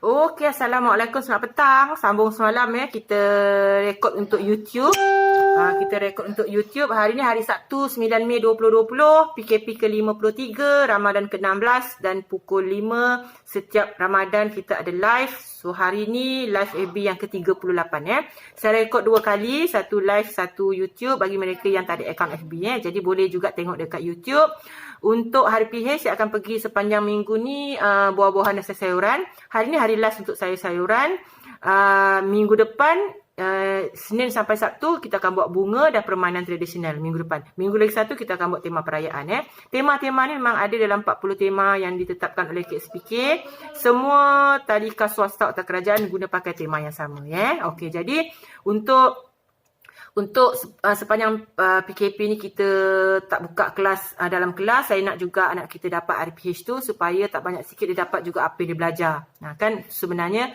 Okey, Assalamualaikum, selamat petang. Sambung semalam ya, kita rekod untuk YouTube. Hari ni hari Sabtu 9 Mei 2020, PKP ke-53, Ramadan ke-16 dan pukul 5 setiap Ramadan kita ada live. So hari ni live FB yang ke-38 ya. Saya rekod 2 kali, satu live, satu YouTube bagi mereka yang tak ada akaun FB ya. Jadi boleh juga tengok dekat YouTube. Untuk hari PH saya akan pergi sepanjang minggu ni buah-buahan dan sayuran. Hari ni hari last untuk sayur-sayuran. Minggu depan Senin sampai Sabtu kita akan buat bunga dan permainan tradisional minggu depan. Minggu lagi satu kita akan buat tema perayaan ya. Tema-tema ni memang ada dalam 40 tema yang ditetapkan oleh KSPK. Semua tadika swasta atau kerajaan guna pakai tema yang sama ya. Okey, jadi untuk sepanjang PKP ni kita tak buka kelas dalam kelas, saya nak juga anak kita dapat RPH tu supaya tak banyak sikit dia dapat juga apa yang dia belajar. Nah kan sebenarnya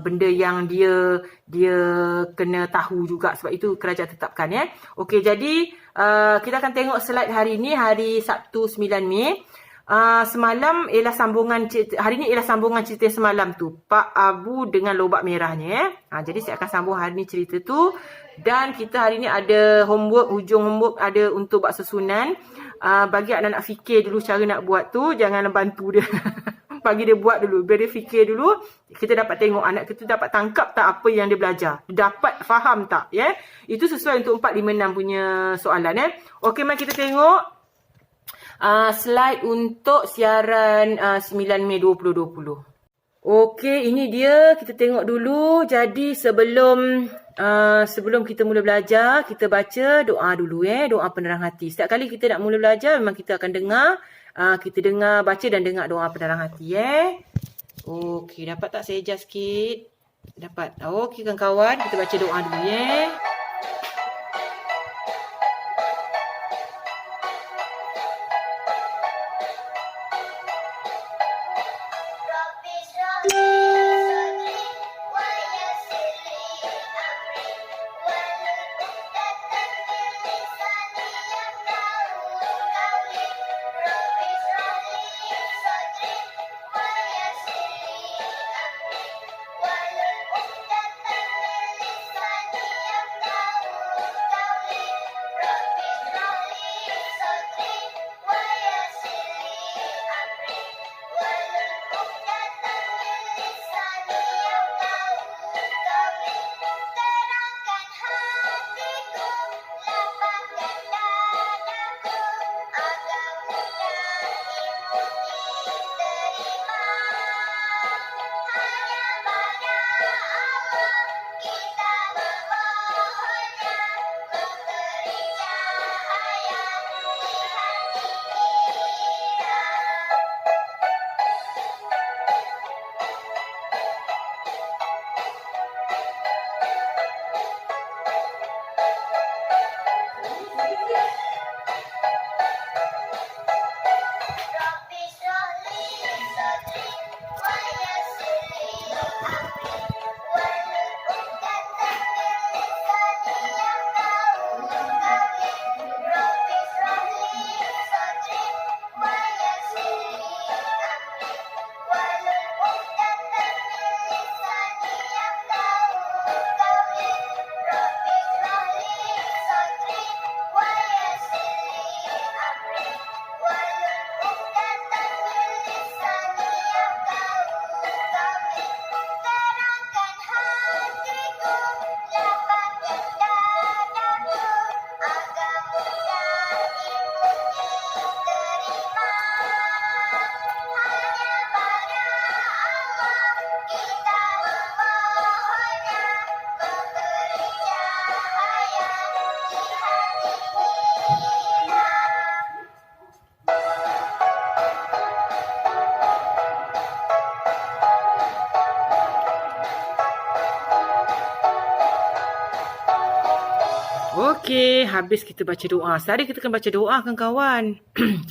benda yang dia kena tahu juga, sebab itu kerajaan tetapkan ya. Okey, jadi kita akan tengok slide hari ni, hari Sabtu 9 Mei. Semalam ialah sambungan cerita, hari ni ialah sambungan cerita semalam tu, Pak Abu dengan lobak merahnya ya. Jadi saya akan sambung hari ni cerita tu, dan kita hari ni ada homework, hujung homework ada untuk buat susunan. Bagi anak-anak fikir dulu cara nak buat tu, jangan bantu dia. Bagi dia buat dulu, biar dia fikir dulu, kita dapat tengok anak kita dapat tangkap tak apa yang dia belajar, dapat faham tak ya. Itu sesuai untuk 4, 5, 6 punya soalan ya. Okey, mari kita tengok slide untuk siaran 9 Mei 2020. Okey, ini dia, kita tengok dulu. Jadi sebelum kita mula belajar, kita baca doa dulu doa penerang hati. Setiap kali kita nak mula belajar, memang kita akan dengar, baca dan dengar doa penerang hati Okey, dapat tak saya adjust sikit? Dapat. Okey kawan-kawan, kita baca doa dulu Okey, habis kita baca doa. Sehari kita akan baca doa kawan-kawan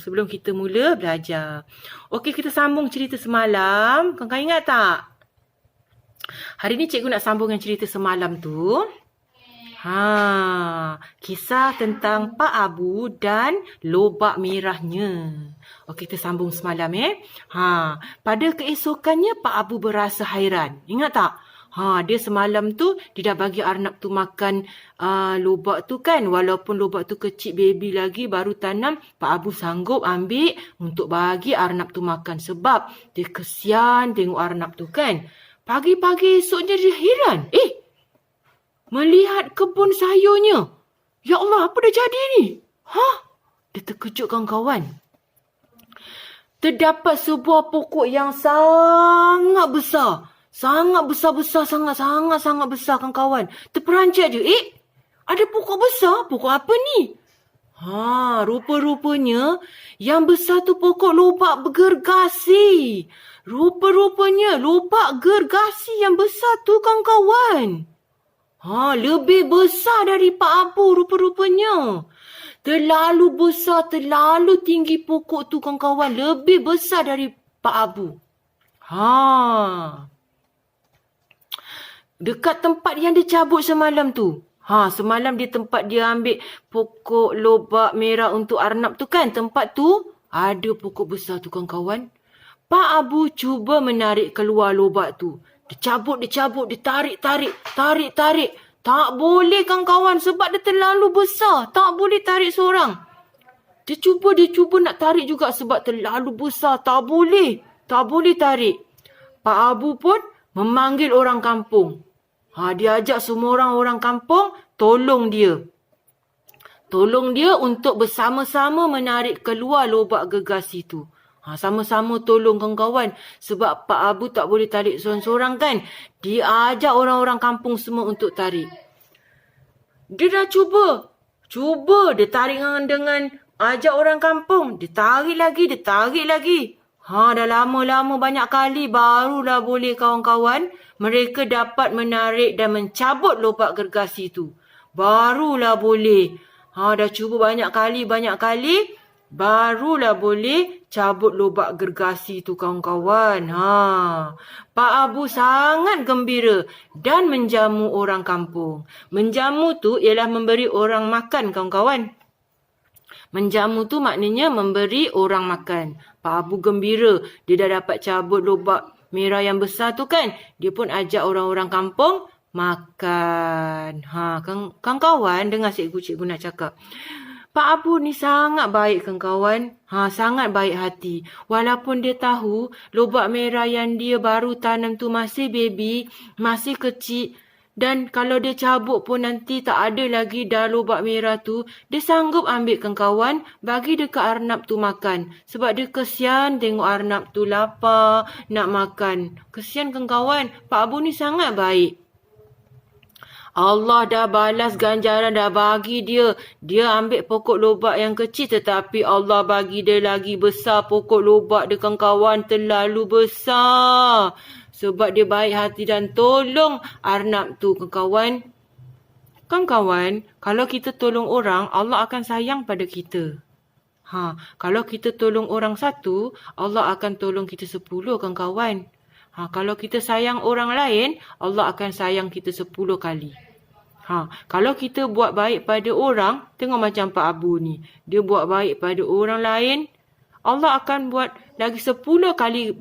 sebelum kita mula belajar. Okey, kita sambung cerita semalam. Kawan-kawan ingat tak? Hari ni cikgu nak sambung dengan cerita semalam tu. Kisah tentang Pak Abu dan lobak merahnya. Okey, kita sambung semalam pada keesokannya Pak Abu berasa hairan. Ingat tak? Dia semalam tu dia dah bagi Arnab tu makan lobak tu kan. Walaupun lobak tu kecil baby lagi baru tanam, Pak Abu sanggup ambil untuk bagi Arnab tu makan sebab dia kesian tengok Arnab tu kan. Pagi-pagi esoknya dia heran. Melihat kebun sayurnya. Ya Allah, apa dah jadi ni? Dia terkejut kawan-kawan. Terdapat sebuah pokok yang sangat besar. Sangat besar-besar, sangat-sangat besar kawan-kawan. Terperanjat je. Ada pokok besar? Pokok apa ni? Rupa-rupanya yang besar tu pokok lobak gergasi. Rupa-rupanya lobak gergasi yang besar tu kawan-kawan. Lebih besar dari Pak Abu rupa-rupanya. Terlalu besar, terlalu tinggi pokok tu kawan-kawan. Lebih besar dari Pak Abu. Dekat tempat yang dia cabut semalam tu. Semalam di tempat dia ambil pokok lobak merah untuk Arnab tu kan. Tempat tu ada pokok besar tu kawan-kawan. Pak Abu cuba menarik keluar lobak tu. Dia cabut, dia tarik. Tak boleh kawan-kawan sebab dia terlalu besar. Tak boleh tarik seorang. Dia cuba nak tarik juga sebab terlalu besar. Tak boleh tarik. Pak Abu pun memanggil orang kampung. Dia ajak semua orang kampung tolong dia. Tolong dia untuk bersama-sama menarik keluar lobak gergasi tu. Sama-sama tolong kawan-kawan. Sebab Pak Abu tak boleh tarik seorang-seorang kan. Dia ajak orang-orang kampung semua untuk tarik. Dia dah cuba. Dia tarik dengan ajak orang kampung. Dia tarik lagi. Dah lama-lama banyak kali barulah boleh kawan-kawan. Mereka dapat menarik dan mencabut lobak gergasi tu. Barulah boleh. Dah cuba banyak kali. Barulah boleh cabut lobak gergasi tu kawan-kawan. Pak Abu sangat gembira dan menjamu orang kampung. Menjamu tu ialah memberi orang makan kawan-kawan. Menjamu tu maknanya memberi orang makan. Pak Abu gembira. Dia dah dapat cabut lobak merah yang besar tu kan. Dia pun ajak orang-orang kampung makan. Kawan-kawan dengar cikgu nak cakap. Pak Abu ni sangat baik kawan-kawan. Sangat baik hati. Walaupun dia tahu lobak merah yang dia baru tanam tu masih baby, masih kecil. Dan kalau dia cabut pun nanti tak ada lagi dah lobak merah tu. Dia sanggup ambil kawan-kawan bagi dekat Arnab tu makan. Sebab dia kesian tengok Arnab tu lapar nak makan. Kesian kawan-kawan. Pak Abu ni sangat baik. Allah dah balas ganjaran, dah bagi dia. Dia ambil pokok lobak yang kecil tetapi Allah bagi dia lagi besar pokok lobak dia kawan-kawan. Terlalu besar. Sebab dia baik hati dan tolong Arnab tu kawan-kawan. Kawan-kawan, kalau kita tolong orang, Allah akan sayang pada kita. Kalau kita tolong orang satu, Allah akan tolong kita 10 kawan-kawan. Kalau kita sayang orang lain, Allah akan sayang kita 10 kali. Kalau kita buat baik pada orang, tengok macam Pak Abu ni. Dia buat baik pada orang lain, Allah akan buat lagi 10 kali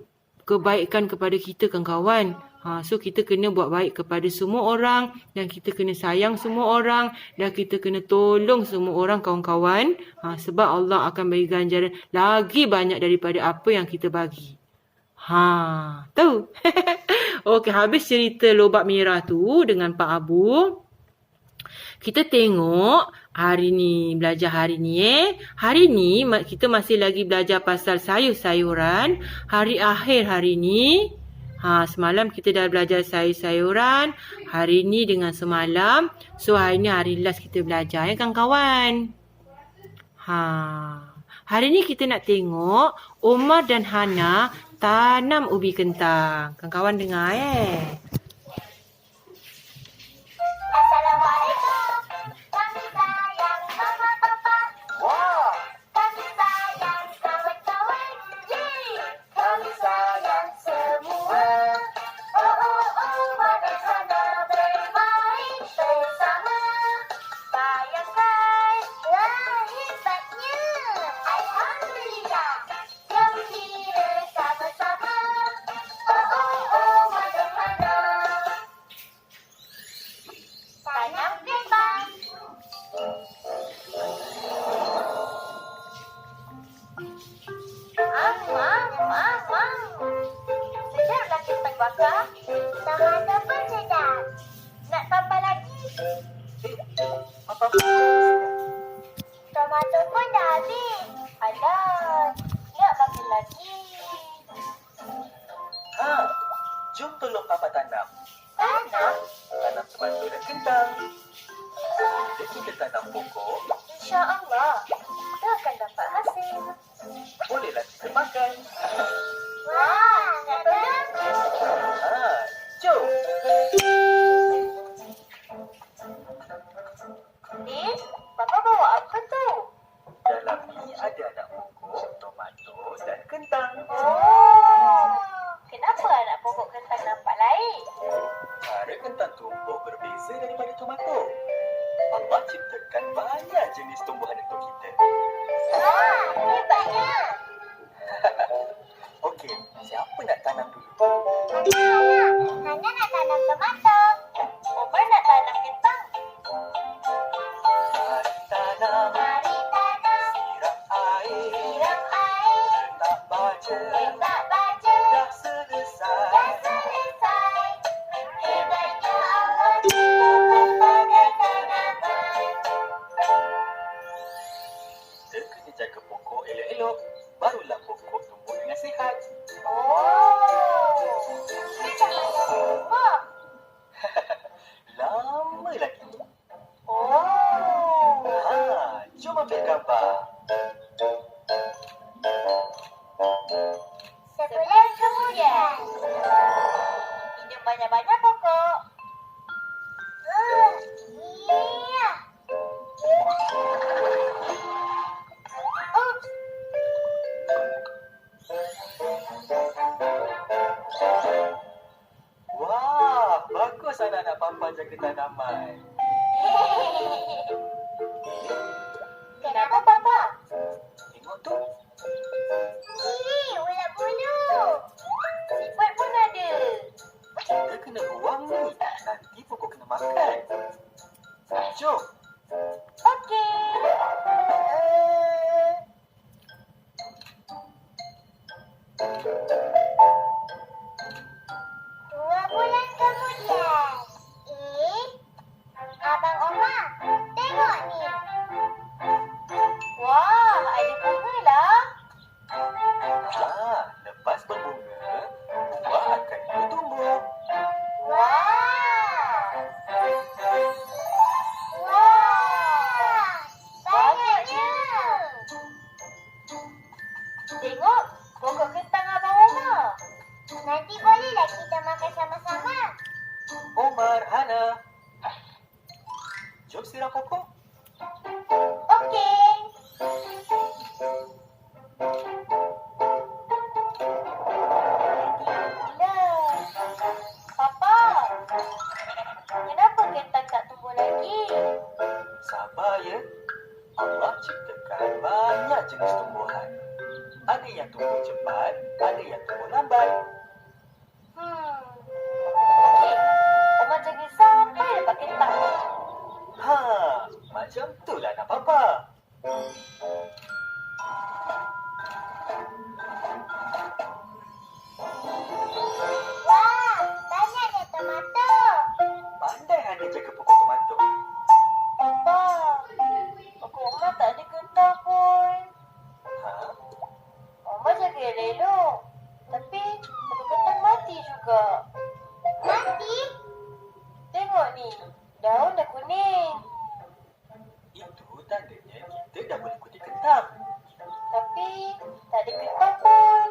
kebaikan kepada kita kawan-kawan. So kita kena buat baik kepada semua orang dan kita kena sayang semua orang dan kita kena tolong semua orang kawan-kawan. Sebab Allah akan bagi ganjaran lagi banyak daripada apa yang kita bagi. Tahu? Okey, habis cerita lobak merah tu dengan Pak Abu. Kita tengok hari ni, belajar hari ni Hari ni kita masih lagi belajar pasal sayur-sayuran. Hari akhir hari ni. Semalam kita dah belajar sayur-sayuran. Hari ni dengan semalam. So hari ni hari last kita belajar kawan-kawan. Hari ni kita nak tengok Omar dan Hana tanam ubi kentang. Kawan-kawan dengar Assalamualaikum. Kami sayang mama papa. Wow. Kami sayang kawan-kawan. Yeay. Kami sayang semua. Oh, Omar dan Hana bermain bersama. bakar, tomato pun sedap. Nak tambah lagi? Apa? Tomato pun dah habis. Alah, nak bakar lagi. Jom tolong Papa tanam. Tanam? Tanam tomato dan kentang. Bila kita tanam pokok, InsyaAllah, kita akan dapat hasil. bolehlah kita makan. Wah, nak tolong? Jom. Papa bawa apa tu? Dalam ni ada anak pokok, tomato dan kentang. Oh, kenapa anak pokok kentang nampak lain? Cara kentang tumbuh berbeza daripada tomato. Allah ciptakan banyak jenis tumbuhan untuk kita. Wah, hebatnya. Okey, siapa nak tanam dulu? Hana nak tanam tomato. Umar nak tanam kentang. Mari tanam, Mari tanam, siram air, siram air, letak baja, letak baja, dah selesai. dah selesai. Hebatnya Allah ciptakan pelbagai tanaman. Kita kena jaga pokok elok-elok, barulah pokok tumbuh dengan sihat. Oh, kita dah macam rumah. Lama lagi. Oh, Jom ambil gambar. sebulan kemudian. Minum banyak-banyak pokok. Iya. Oops. Wah, bagus anak-anak Papa jaga tanaman. Kenapa, Papa? Tengok tu. Ulat bulu. Siput pun ada. Kita kena buang ni. Nanti pokok kena makan. Jom. Okey. Dua bulan kemudian. Abang Omar, tengok ni. Wah, ada bunga lah. Lepas berbunga, buah akan bertumbuh. Wah. Wah. Banyaknya. Tengok, pokok kentang Abang Omar. Nanti bolehlah kita makan sama-sama. Omar, Hana. Jom siram pokok. Okey. Gila. Papa, kenapa kentang tak tumbuh lagi? Sabar ya. Allah ciptakan banyak jenis tumbuhan. Ada yang tumbuh cepat, ada yang tumbuh lambat. Okey, Omar jaga sampai dapat kentang. Macam itulah anak Papa. Wah, banyaknya tomato. Pandai Hana jaga pokok tomato. Papa, pokok Omar tak ada kentang pun. Omar jaga elok-elok. Tapi pokok kentang mati juga. Mati? Tengok ni, daun dah kuning. Itu tandanya kita dah boleh kutip kentang. Tapi tak ada kentang pun.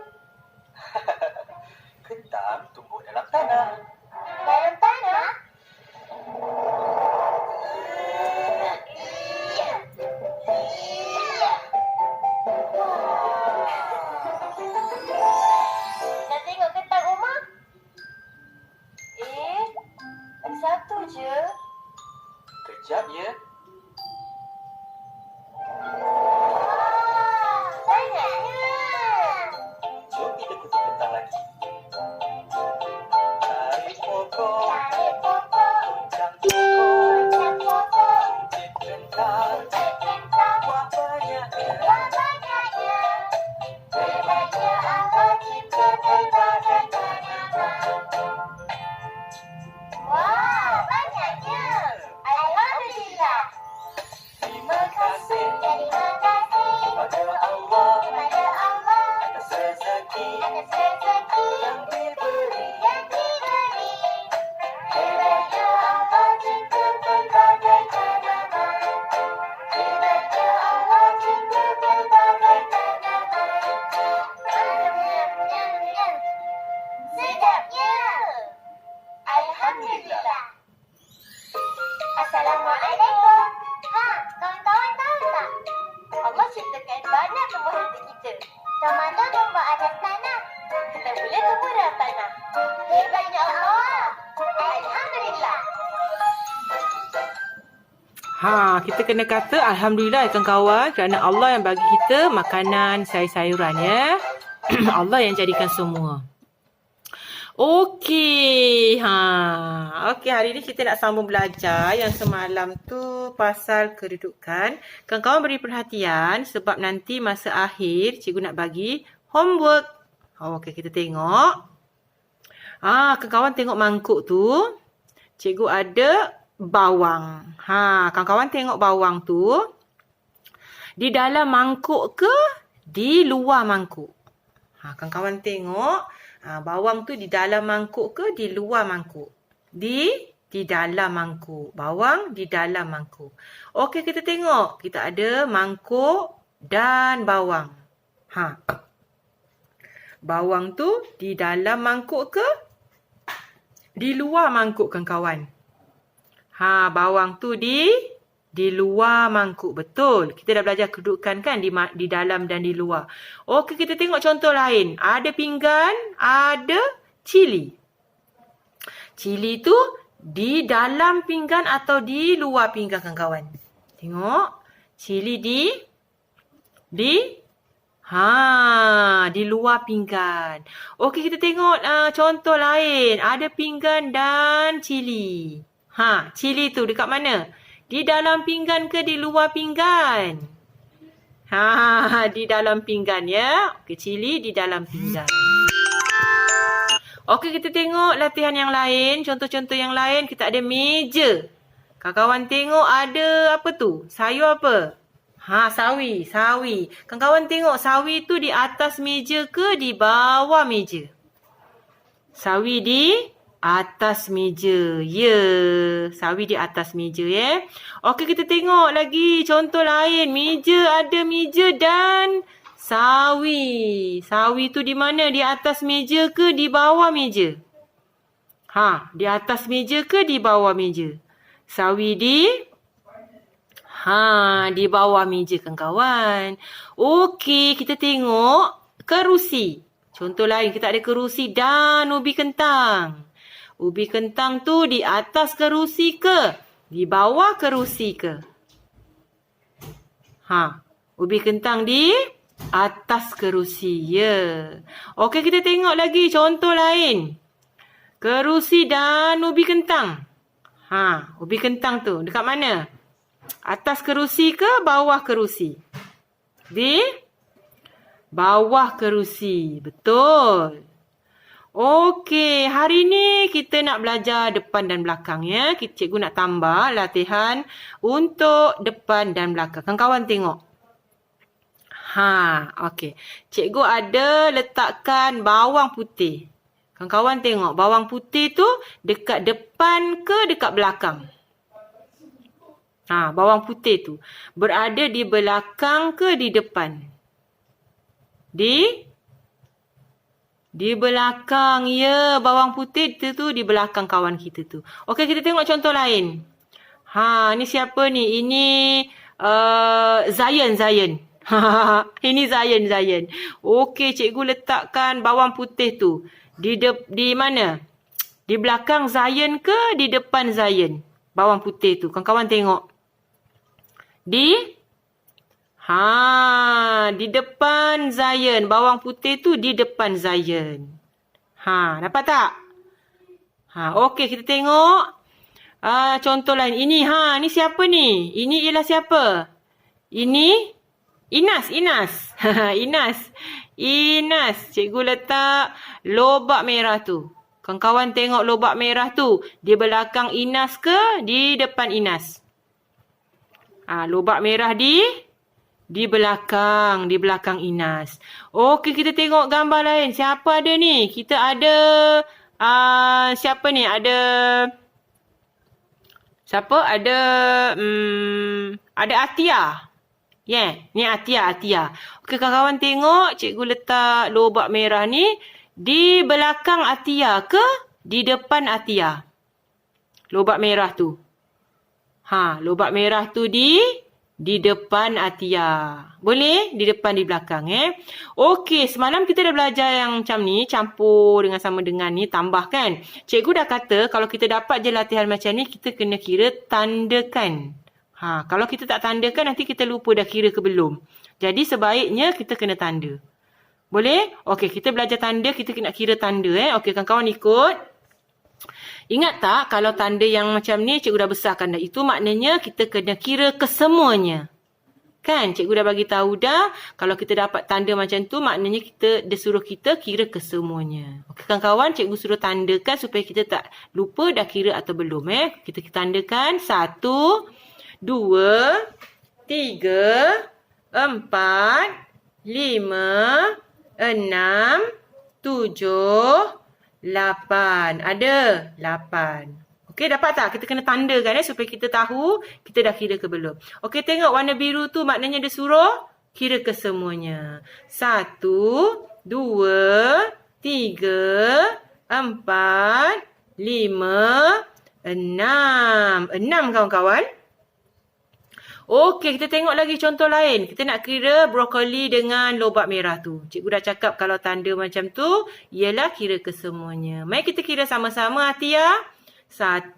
Kentang tumbuh dalam tanah. Dalam tanah? Nak tengok kentang Omar? Ada satu je. Kejap ya. Banyaknya. Jom kita kutip kentang lagi. Tarik pokok, Tarik pokok, goncang pokok, goncang pokok, kutip kentang. kutip kentang. Wah banyaknya. Wah, banyaknya. Hebatnya Allah ciptakan pelbagai tanaman. Kita kena kata Alhamdulillah kawan-kawan kerana Allah yang bagi kita makanan, sayur-sayuran ya. Allah yang jadikan semua. Okey. Okey, hari ni kita nak sambung belajar yang semalam tu pasal kedudukan. Kawan-kawan beri perhatian sebab nanti masa akhir cikgu nak bagi homework. Okey, kita tengok. Kawan-kawan tengok mangkuk tu. Cikgu ada bawang. Kawan-kawan tengok bawang tu. Di dalam mangkuk ke di luar mangkuk? Kawan-kawan tengok. Bawang tu di dalam mangkuk ke di luar mangkuk? Di dalam mangkuk. Bawang di dalam mangkuk. Okey, kita tengok. Kita ada mangkuk dan bawang. Bawang tu di dalam mangkuk ke di luar mangkuk kawan-kawan? Bawang tu di luar mangkuk. Betul. Kita dah belajar kedudukan kan di dalam dan di luar. Okey, kita tengok contoh lain. Ada pinggan, ada cili. Cili tu di dalam pinggan atau di luar pinggan kawan-kawan? Tengok. Cili di luar pinggan. Okey, kita tengok contoh lain. Ada pinggan dan cili. Cili tu dekat mana? Di dalam pinggan ke di luar pinggan? Di dalam pinggan ya. Okey, cili di dalam pinggan. Okey, kita tengok latihan yang lain. Contoh-contoh yang lain. Kita ada meja. Kawan-kawan tengok ada apa tu? Sayur apa? Sawi. Kawan-kawan tengok sawi tu di atas meja ke di bawah meja? Sawi di atas meja. Ya, sawi di atas meja ya. Okey, kita tengok lagi contoh lain. Ada meja dan sawi. Sawi tu di mana? Di atas meja ke di bawah meja? Di atas meja ke di bawah meja? Sawi di bawah meja kawan-kawan. Okey, kita tengok kerusi. Contoh lain, kita ada kerusi dan ubi kentang. Ubi kentang tu di atas kerusi ke? Di bawah kerusi ke? Ubi kentang di atas kerusi. Ya. Okey, kita tengok lagi contoh lain. Kerusi dan ubi kentang. Ubi kentang tu dekat mana? Atas kerusi ke bawah kerusi? Di bawah kerusi. Betul. Okey, hari ni kita nak belajar depan dan belakang ya. Cikgu nak tambah latihan untuk depan dan belakang. Kawan-kawan tengok. Okey. Cikgu ada letakkan bawang putih. Kawan-kawan tengok, bawang putih tu dekat depan ke dekat belakang? Bawang putih tu berada di belakang ke di depan? Di belakang. Ya, bawang putih tu di belakang kawan kita tu. Okey, kita tengok contoh lain. Ni siapa ni? Ini Zayan. Ini Zayan. Okey, cikgu letakkan bawang putih tu. Di mana? Di belakang Zayan ke di depan Zayan? Bawang putih tu. Kawan-kawan tengok. Di depan Zayan. Bawang putih tu di depan Zayan. Dapat tak? Okey, kita tengok. Contoh lain. Ini siapa ni? Ini ialah siapa? Ini Inas. Inas. Cikgu letak lobak merah tu. Kawan-kawan tengok lobak merah tu. Di belakang Inas ke di depan Inas? Lobak merah di belakang Inas. Okey, kita tengok gambar lain. Siapa ada ni? Kita ada siapa ni? Ada siapa? Ada Atia. Ni Atia. Okey, kawan-kawan tengok, cikgu letak lobak merah ni di belakang Atia ke di depan Atia? Lobak merah tu. Lobak merah tu di depan Atia. Boleh? Di depan, di belakang. Okey, semalam kita dah belajar yang macam ni. Campur dengan sama dengan ni. Tambahkan. Cikgu dah kata kalau kita dapat je latihan macam ni, kita kena kira tandakan. Kalau kita tak tandakan, nanti kita lupa dah kira ke belum. Jadi sebaiknya kita kena tanda. Boleh? Okey, kita belajar tanda, kita nak kira tanda. Okey, kawan-kawan ikut. Ingat tak kalau tanda yang macam ni cikgu dah besarkan dah. Itu maknanya kita kena kira kesemuanya. Kan? Cikgu dah bagi tahu dah. Kalau kita dapat tanda macam tu, maknanya dia suruh kita kira kesemuanya. Okey, kawan-kawan, cikgu suruh tandakan supaya kita tak lupa dah kira atau belum. Kita tandakan 1, 2, 3, 4, 5, 6, 7, 8. Ada 8. Okey, dapat tak? Kita kena tandakan supaya kita tahu kita dah kira ke belum. Okey, tengok warna biru tu maknanya dia suruh kira kesemuanya. 1, 2, 3, 4, 5, 6. 6 kawan-kawan. Okey, kita tengok lagi contoh lain. Kita nak kira brokoli dengan lobak merah tu. Cikgu dah cakap kalau tanda macam tu, ialah kira kesemuanya. Mari kita kira sama-sama, Atia. 1,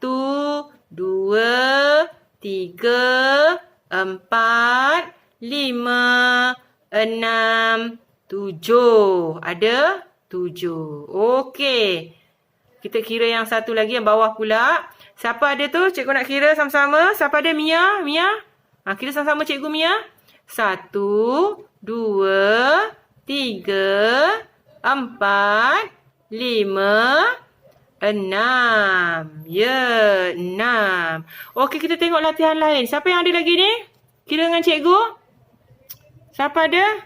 2, 3, 4, 5, 6, 7. Ada 7. Okey. Kita kira yang satu lagi yang bawah pula. Siapa ada tu? Cikgu nak kira sama-sama. Siapa ada? Mia? Kira sama-sama cikgu Mia. 1, 2, 3, 4, 5, 6. Ya, 6. Okey, kita tengok latihan lain. Siapa yang ada lagi ni? Kira dengan cikgu. Siapa ada?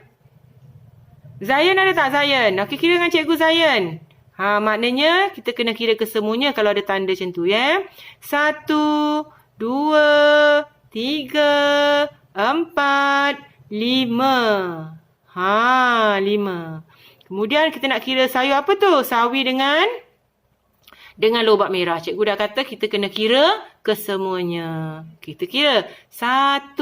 Zayan ada tak Zayan? Okey, kira dengan cikgu Zayan. Maknanya kita kena kira kesemuanya kalau ada tanda macam tu. 1, 2, 3, 4, 5. 5. Kemudian kita nak kira sayur apa tu? Sawi dengan lobak merah. Cikgu dah kata kita kena kira kesemuanya. Kita kira 1,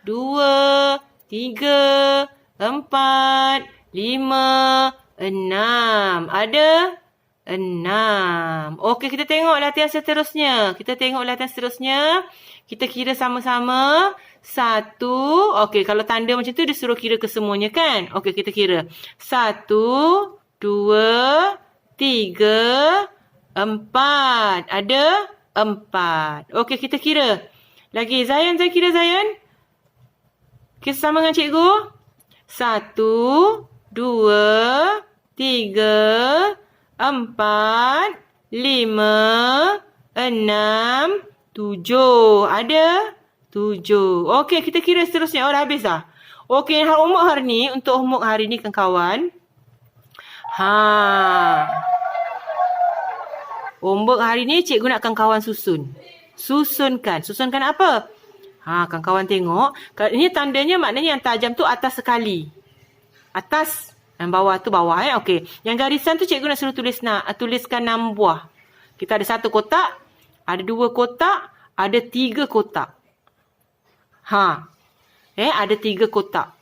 2, 3, 4, 5, 6. Ada 6. Okey, kita tengok latihan seterusnya. Kita kira sama-sama. 1. Okey, kalau tanda macam tu dia suruh kira kesemuanya kan? Okey, kita kira. 1, 2, 3, 4. Ada 4. Okey, kita kira. Lagi, Zayan kira Zayan. Kira sama dengan cikgu. 1, 2, 3, 4, 5, 6, 7. Ada 7. Okey, kita kira seterusnya. Dah habis dah. Okey, homework hari ni. Untuk homework hari ni kawan-kawan. Homework hari ni cikgu nak kawan-kawan susun. Susunkan. Susunkan apa? Kawan-kawan tengok. Ini tandanya maknanya yang tajam tu atas sekali. Atas. Yang bawah tu bawah. Okey. Yang garisan tu cikgu nak suruh tuliskan 6 buah. Kita ada 1 kotak. Ada 2 kotak. Ada 3 kotak. Ada 3 kotak.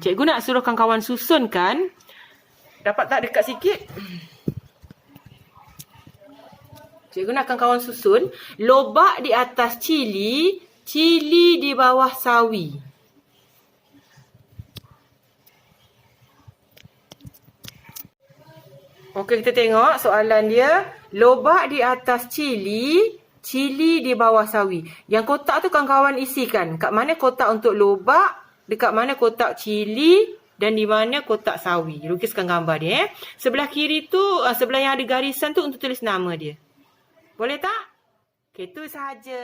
Cikgu nak suruh kawan-kawan susunkan. Dapat tak dekat sikit? Cikgu nak kawan-kawan susun. Lobak di atas cili. Cili di bawah sawi. Okey, kita tengok soalan dia. Lobak di atas cili. Cili di bawah sawi. Yang kotak tu kawan-kawan isikan. Kat mana kotak untuk lobak, dekat mana kotak cili dan di mana kotak sawi. Lukiskan gambar dia. Sebelah kiri tu, sebelah yang ada garisan tu untuk tulis nama dia. Boleh tak? Okey, tu sahaja.